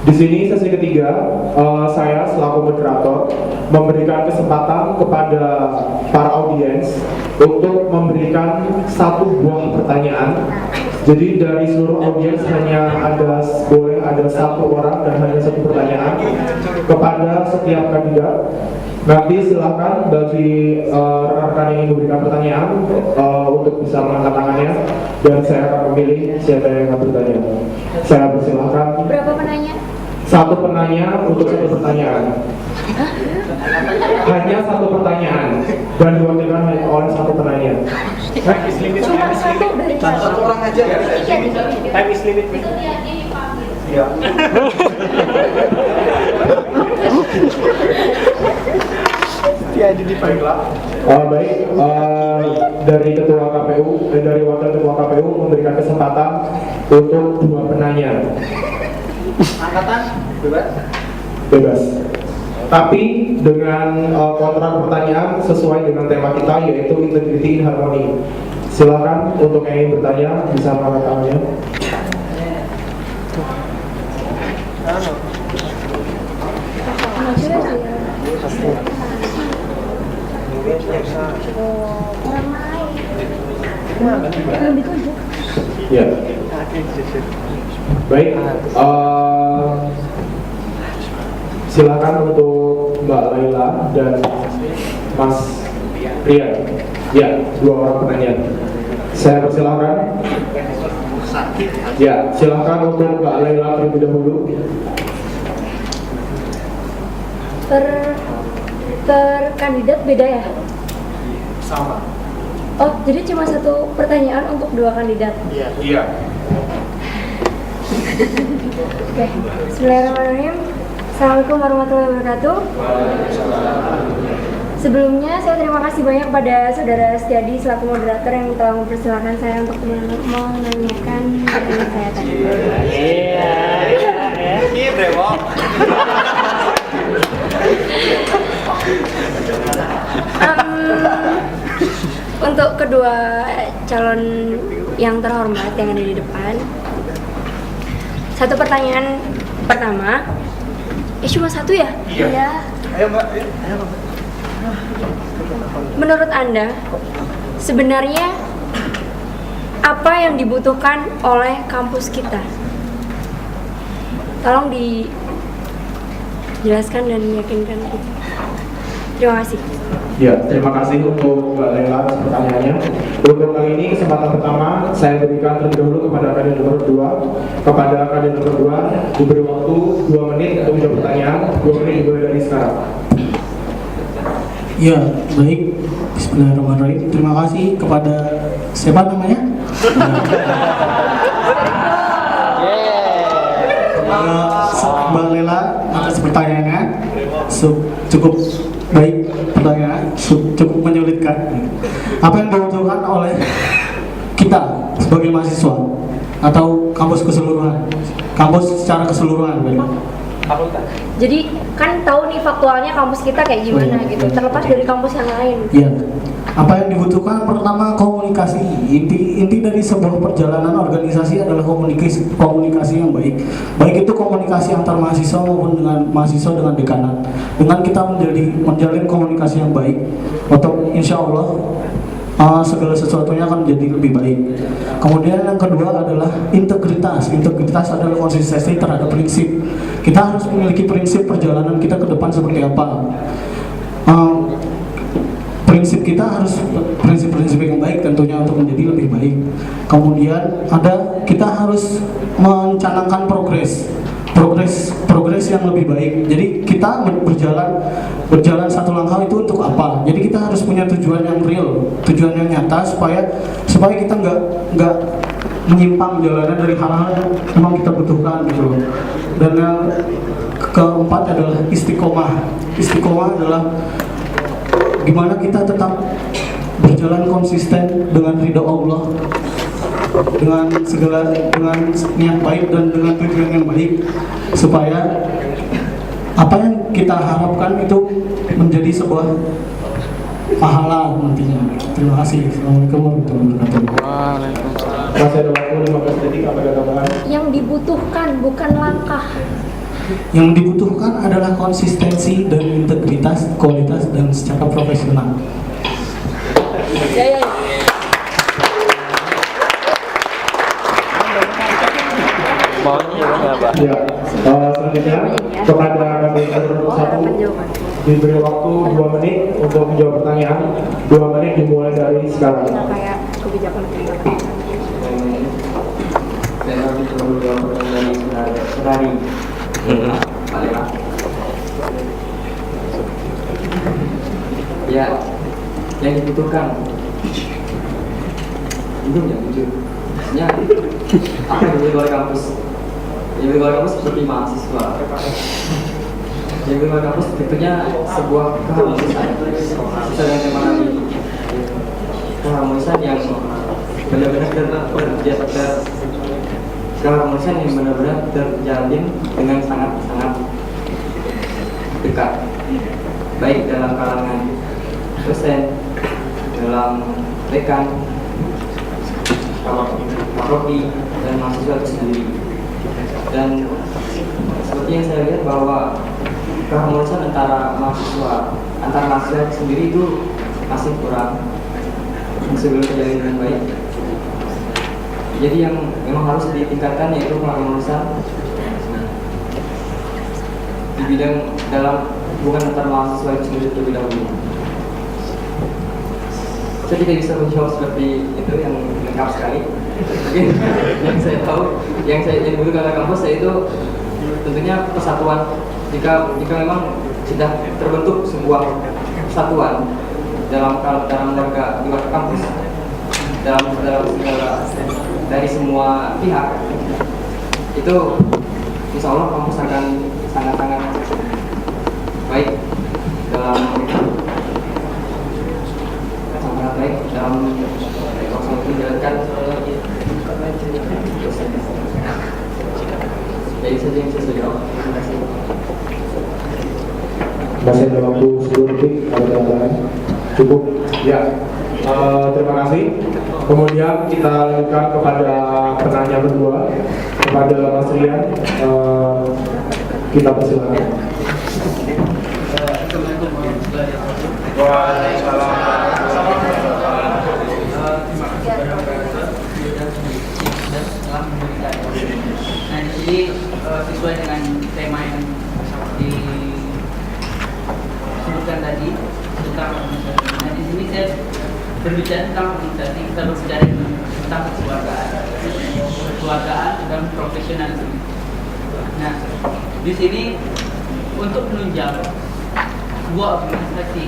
Di sini sesi ketiga, saya selaku moderator memberikan kesempatan kepada para audiens untuk memberikan satu buah pertanyaan. Jadi dari seluruh audiens boleh ada satu orang dan hanya satu pertanyaan kepada setiap kandidat. Nanti silakan bagi rekan-rekan yang ingin memberikan pertanyaan untuk bisa mengangkat tangannya dan saya akan memilih siapa yang akan bertanya. Saya persilahkan. Berapa penanya? Satu penanya untuk satu pertanyaan. Hanya satu pertanyaan dan diwakilkan oleh satu penanya. Cuma satu dari Satu orang aja ya. Time is limit. Iya. Baiklah. Baik, dari ketua KPU, dari wakil ketua KPU memberikan kesempatan untuk dua penanya. Angkatan bebas. Bebas. Tapi dengan kontrak pertanyaan sesuai dengan tema kita yaitu integrity in harmony. Silakan untuk yang ingin bertanya bisa mengangkat tangannya. Ya. Baik. Silakan untuk Mbak Laila dan Mas Rian. Ya, dua orang penanya. Saya persilakan. Ya, silakan untuk Mbak Laila terlebih dahulu. Per kandidat beda ya? Sama. Oh, jadi cuma satu pertanyaan untuk dua kandidat? Iya. Oke, bismillahirrahmanirrahim. Assalamualaikum warahmatullahi wabarakatuh. Sebelumnya saya terima kasih banyak pada saudara Setiadi selaku moderator yang telah mempersilahkan saya untuk menanyakan pertanyaan saya tadi. Ini Brewo. Untuk kedua calon yang terhormat yang ada di depan, satu pertanyaan pertama, cuma satu ya? Iya. Ayo Mbak. Menurut Anda, sebenarnya apa yang dibutuhkan oleh kampus kita? Tolong dijelaskan dan meyakinkan kita. Terima kasih. Ya, terima kasih untuk Mbak Laila atas pertanyaannya. Untuk kali ini kesempatan pertama saya berikan terlebih dahulu kepada kandidat nomor 2. Kepada kandidat nomor 2 diberi waktu 2 menit untuk menjawab pertanyaan. 2 menit dimulai dari sekarang. Ya, baik. Bismillahirrahmanirrahim. Terima kasih kepada siapa namanya? Mbak Lela atas pertanyaannya. Cukup baik pertanyaan, cukup menyulitkan. Apa yang dibutuhkan oleh kita sebagai mahasiswa atau kampus keseluruhan? Kampus secara keseluruhan, benar? Jadi kan tahu nih faktualnya kampus kita kayak gimana gitu, terlepas dari kampus yang lain. Iya. Apa yang dibutuhkan? Pertama, komunikasi. Inti dari sebuah perjalanan organisasi adalah komunikasi yang baik. Baik itu komunikasi antar mahasiswa maupun dengan mahasiswa dengan dekanat. Dengan kita menjalin komunikasi yang baik, atau insya Allah segala sesuatunya akan menjadi lebih baik. Kemudian yang kedua adalah integritas. Integritas adalah konsistensi terhadap prinsip. Kita harus memiliki prinsip perjalanan kita ke depan seperti apa. Prinsip kita harus prinsip-prinsip yang baik tentunya untuk menjadi lebih baik. Kemudian kita harus mencanangkan progres yang lebih baik. Jadi kita berjalan satu langkah itu untuk apa? Jadi kita harus punya tujuan yang real, tujuan yang nyata supaya kita nggak menyimpang jalanan dari hal-hal yang memang kita butuhkan gitu loh. Dan yang keempat adalah istiqomah. Istiqomah adalah gimana kita tetap berjalan konsisten dengan ridha Allah, dengan niat baik dan dengan tujuan yang baik, supaya apa yang kita harapkan itu menjadi sebuah pahala nantinya. Terima kasih. Assalamualaikum warahmatullahi wabarakatuh. Masih ada waktu 15 detik, apa ada tambahan? Yang dibutuhkan bukan langkah. Yang dibutuhkan adalah konsistensi dan integritas, kualitas, dan secara profesional. Ya, selanjutnya kepada kandidat satu diberi waktu 2 menit untuk menjawab pertanyaan. 2 menit dimulai dari sekarang. Kayak kebijakan Dan kami telah menjawab pertanyaan Ferrari. Ya, yang dibutuhkan belum yang jujur. Maksudnya apa yang di luar kampus? Yang di luar kampus seperti mahasiswa. Yang di luar kampus tentunya sebuah keharmonisan. Sedang yang mana keharmonisan yang benar-benar keharmonisan yang benar-benar terjalin dengan sangat-sangat dekat, baik dalam kalangan dosen, dalam rekan, paroki, dan mahasiswa itu sendiri. Dan seperti yang saya lihat bahwa keharmonisan antara mahasiswa sendiri itu masih kurang, masih belum terjalin dengan baik. Jadi yang memang harus ditingkatkan yaitu keharmonisan di bidang dalam hubungan antar mahasiswa itu sendiri terlebih dahulu. Saya tidak bisa menjawab seperti itu yang lengkap sekali. Mungkin yang saya tahu, yang dulu kakak kampus saya itu tentunya persatuan. Jika memang sudah terbentuk sebuah persatuan dalam warga di luar kampus, dalam segala dari semua pihak, itu insya Allah kampus akan sangat-sangat baik dalam menjalankan jadi saja yang saya jawab. Terima kasih. Masih ada waktu 10 detik. Ada tambahan? Cukup? Ya. Terima kasih. Kemudian kita lanjutkan kepada penanya kedua, kepada Mas Rian. Kita persilakan. Nah, di sini sesuai dengan tema yang disebutkan tadi tentang organisasi. Nah, di sini saya berbicara tentang organisasi, kita berbicara tentang kekeluargaan dan profesionalisme. Nah, di sini untuk menunjang sebuah organisasi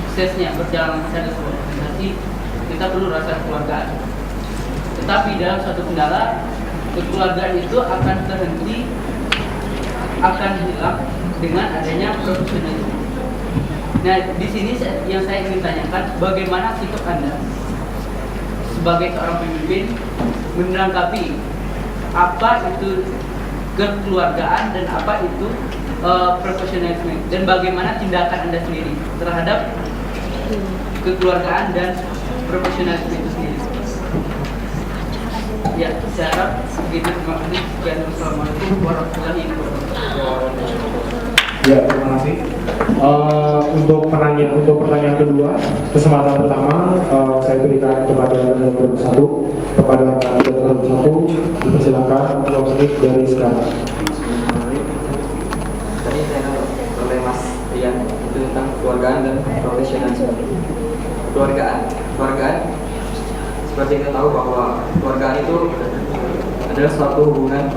suksesnya berjalan secara sebuah organisasi, kita perlu rasa kekeluargaan. Tetapi dalam suatu kendala, kekeluargaan itu akan terhenti, akan hilang dengan adanya profesionalisme. Nah, di sini yang saya ingin tanyakan, bagaimana sikap Anda sebagai seorang pemimpin menanggapi apa itu kekeluargaan dan apa itu profesionalisme, dan bagaimana tindakan Anda sendiri terhadap kekeluargaan dan profesionalisme itu sendiri. Ya, saya harap begitu. Terima kasih. Sekian. Wassalamualaikum warahmatullahi wabarakatuh. Ya, terima kasih. Untuk pertanyaan kedua, kesempatan pertama saya berikan kepada nomor 1, kepada nomor 1, dipersilakan 2 menit dari sekarang. Tadi saya oleh Mas Rian itu tentang kekeluargaan dan profesionalisme. Kekeluargaan seperti kita tahu bahwa kekeluargaan itu adalah suatu hubungan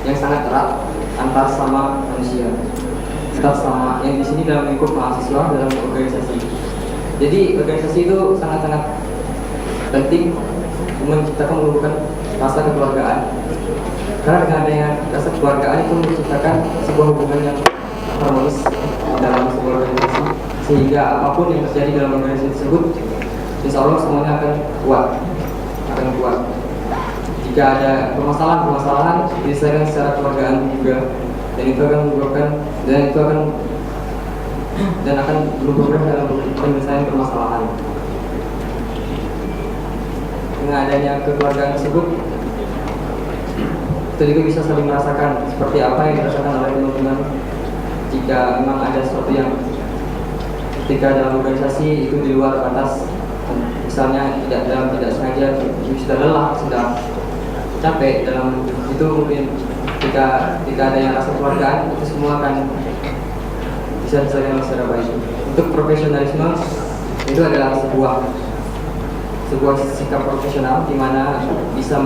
yang sangat erat antar sama manusia. Kita sama yang di sini dalam lingkup mahasiswa dalam organisasi. Jadi organisasi itu sangat-sangat penting menciptakan menumbuhkan rasa kekeluargaan. Karena dengan adanya rasa kekeluargaan itu menciptakan sebuah hubungan yang harmonis dalam sebuah organisasi, sehingga apapun yang terjadi dalam organisasi tersebut, insya Allah semuanya akan kuat. Jika ada permasalahan diselesaikan secara kekeluargaan juga, dan itu akan berubah dalam penyelesaian permasalahan. Dengan adanya kekeluargaan tersebut, kita juga bisa saling merasakan seperti apa yang dirasakan oleh teman-teman jika memang ada sesuatu yang ketika dalam organisasi itu di luar batas, misalnya tidak sengaja sudah lelah, sudah capek dalam itu, mungkin ketika ada yang rasa keluargaan, itu semua akan bisa diselesaikan secara baik. Untuk profesionalisme itu adalah sebuah sikap profesional di mana bisa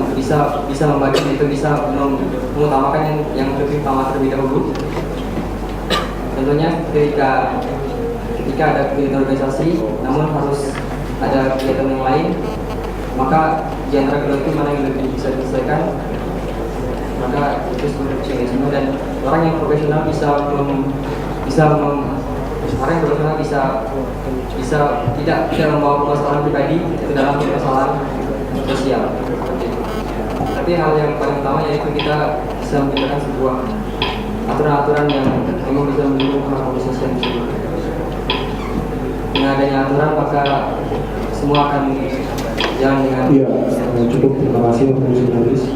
membagi itu, bisa mengutamakan yang lebih utama terlebih dahulu. Tentunya ketika ada kegiatan organisasi namun harus ada kegiatan yang lain, maka di antara kedua itu mana yang lebih bisa diselesaikan, maka itu sebuah profesionalisme. Dan orang yang profesional orang yang profesional bisa tidak membawa permasalahan pribadi ke dalam permasalahan sosial. Tapi hal yang paling utama yaitu kita bisa menciptakan sebuah aturan-aturan yang memang bisa mendukung hak organisasi yang tersebut. Dengan adanya aturan maka semua akan jalan dengan cukup. Terima kasih untuk jurnalis.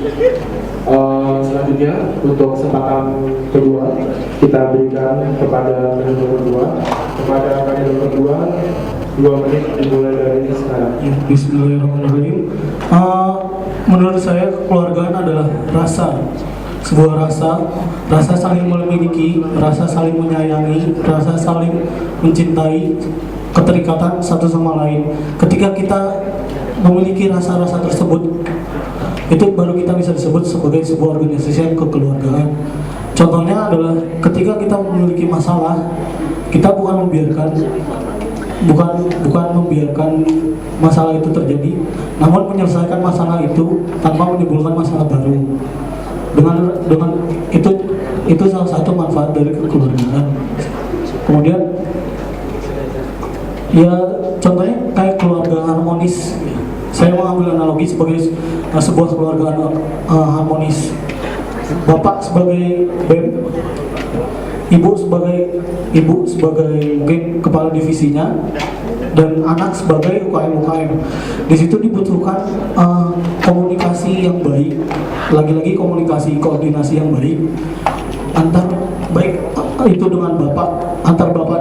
Selanjutnya untuk kesempatan kedua kita berikan kepada kandidat kedua. Kepada kandidat kedua 2 menit dimulai dari sekarang. Bismillahirrahmanirrahim. Menurut saya kekeluargaan adalah sebuah rasa saling memiliki, rasa saling menyayangi, rasa saling mencintai, keterikatan satu sama lain. Ketika kita memiliki rasa-rasa tersebut, itu baru kita bisa disebut sebagai sebuah organisasi kekeluargaan. Contohnya adalah ketika kita memiliki masalah, kita bukan membiarkan masalah itu terjadi, namun menyelesaikan masalah itu tanpa menimbulkan masalah baru. Dengan itu salah satu manfaat dari kekeluargaan. Kemudian ya contohnya kayak keluarga harmonis. Saya mengambil analogi sebagai sebuah keluarga harmonis. Bapak sebagai BEM, ibu sebagai mungkin kepala divisinya, dan anak sebagai UKM. Di situ dibutuhkan komunikasi yang baik, lagi-lagi koordinasi yang baik itu dengan antar bapak